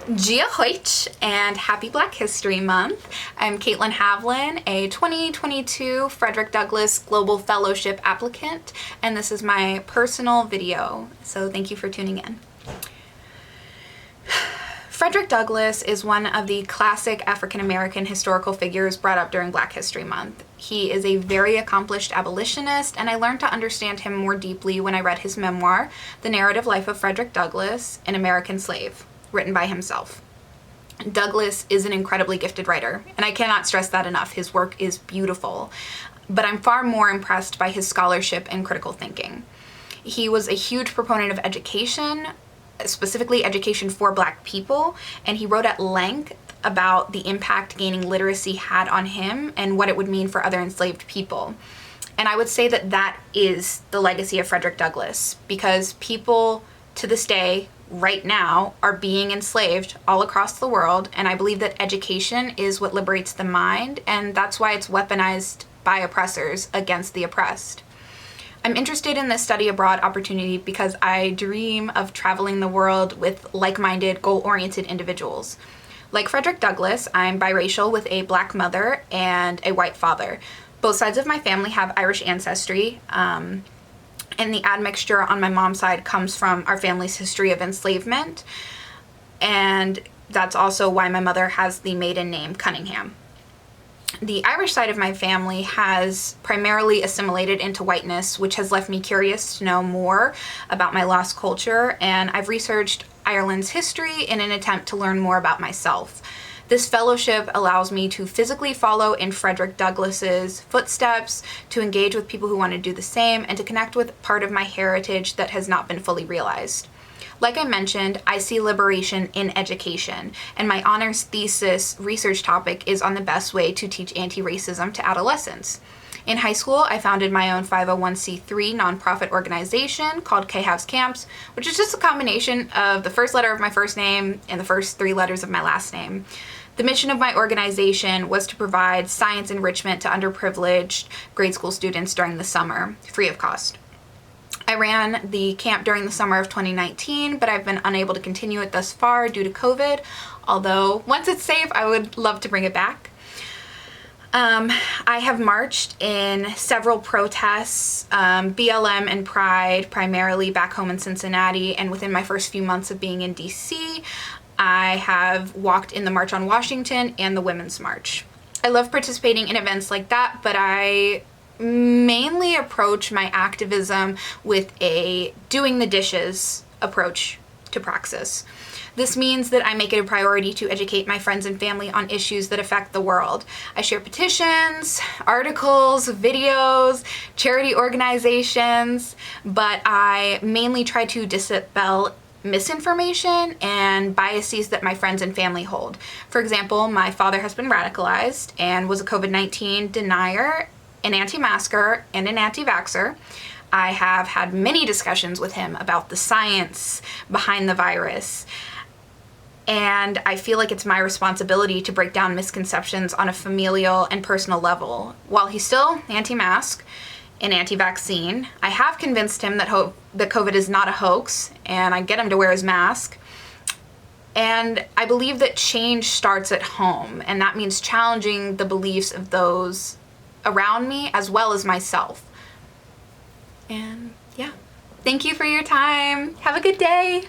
Gia Hoyt, and happy Black History Month. I'm Caitlin Havlin, a 2022 Frederick Douglass Global Fellowship applicant, and this is my personal video, so thank you for tuning in. Frederick Douglass is one of the classic African-American historical figures brought up during Black History Month. He is a very accomplished abolitionist, and I learned to understand him more deeply when I read his memoir, The Narrative Life of Frederick Douglass, an American Slave, written by himself. Douglass is an incredibly gifted writer, and I cannot stress that enough. His work is beautiful, but I'm far more impressed by his scholarship and critical thinking. He was a huge proponent of education, specifically education for Black people, and he wrote at length about the impact gaining literacy had on him and what it would mean for other enslaved people. And I would say that that is the legacy of Frederick Douglass, because people to this day, right now, are being enslaved all across the world, and I believe that education is what liberates the mind, and that's why it's weaponized by oppressors against the oppressed. I'm interested in this study abroad opportunity because I dream of traveling the world with like-minded, goal-oriented individuals. Like Frederick Douglass, I'm biracial with a Black mother and a white father. Both sides of my family have Irish ancestry, and the admixture on my mom's side comes from our family's history of enslavement, and that's also why my mother has the maiden name Cunningham. The Irish side of my family has primarily assimilated into whiteness, which has left me curious to know more about my lost culture, and I've researched Ireland's history in an attempt to learn more about myself. This fellowship allows me to physically follow in Frederick Douglass's footsteps, to engage with people who want to do the same, and to connect with part of my heritage that has not been fully realized. Like I mentioned, I see liberation in education, and my honors thesis research topic is on the best way to teach anti-racism to adolescents. In high school, I founded my own 501c3 nonprofit organization called K-House Camps, which is just a combination of the first letter of my first name and the first three letters of my last name. The mission of my organization was to provide science enrichment to underprivileged grade school students during the summer, free of cost. I ran the camp during the summer of 2019, but I've been unable to continue it thus far due to COVID, although once it's safe, I would love to bring it back. I have marched in several protests, BLM and Pride, primarily back home in Cincinnati, and within my first few months of being in DC, I have walked in the March on Washington and the Women's March. I love participating in events like that, but I mainly approach my activism with a doing the dishes approach to praxis. This means that I make it a priority to educate my friends and family on issues that affect the world. I share petitions, articles, videos, charity organizations, but I mainly try to dispel misinformation and biases that my friends and family hold. For example, my father has been radicalized and was a COVID-19 denier, an anti-masker, and an anti-vaxxer. I have had many discussions with him about the science behind the virus, and I feel like it's my responsibility to break down misconceptions on a familial and personal level. While he's still anti-mask and anti-vaccine, I have convinced him that COVID is not a hoax, and I get him to wear his mask. And I believe that change starts at home, and that means challenging the beliefs of those around me as well as myself. And yeah, thank you for your time. Have a good day.